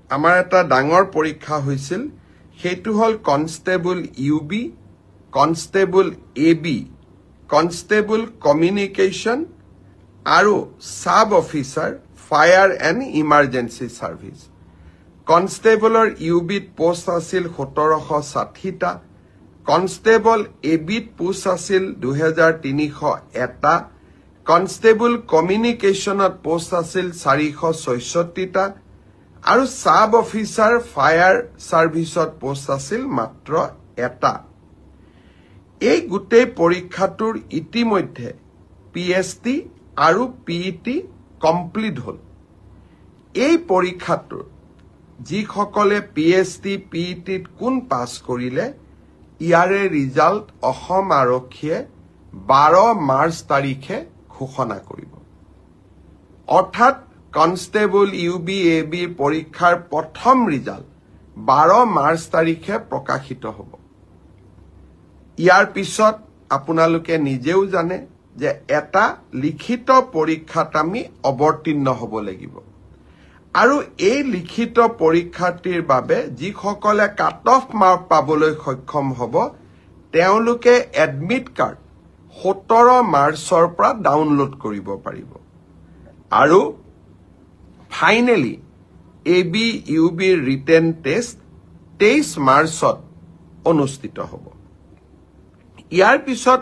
আমাৰ এটা ডাঙৰ পৰীক্ষা হৈছিল সেইটো হল constable UB constable AB constable communication আৰু sub officer fire and emergency service কনষ্টেবলৰ ইউবিত পোষ্ট আছিল 1760টা কনষ্টেবল এবিত পোষ্ট আছিল 2301টা কনষ্টেবল কমিউনিকেশ্যনত পোষ্ট আছিল 466টা আৰু সাব অফিচাৰ ফায়াৰ সাৰ্ভিসত পোষ্ট আছিল মাত্ৰ এটা এই গোটেই পৰীক্ষাটোৰ ইতিমধ্যে পিএছটি আৰু পিইটি কমপ্লিট হল এই পৰীক্ষাটোৰ যিসকলে পিএছটি পিইটিত কোন পাছ কৰিলে ইয়াৰে ৰিজাল্ট অসম আৰক্ষীয়ে 12 মাৰ্চ তাৰিখে ঘোষণা কৰিব অৰ্থাৎ কনষ্টেবল ইউবি এবি পৰীক্ষাৰ প্ৰথম ৰিজাল্ট 12 মাৰ্চ তাৰিখে প্ৰকাশিত হ'ব ইয়াৰ পিছত আপোনালোকে নিজেও জানে যে এটা লিখিত পৰীক্ষাত আমি অৱতীৰ্ণ হ'ব লাগিব আৰু এই লিখিত পৰীক্ষাটিৰ বাবে যিসকলে কাট অফ মাৰ্ক পাবলৈ সক্ষম হ'ব তেওঁলোকে এডমিট কাৰ্ড 17 মাৰ্চৰ পৰা ডাউনলোড কৰিব পাৰিব আৰু finally AB UB written test 23 মাৰ্চত অনুষ্ঠিত হ'ব ইয়াৰ পিছত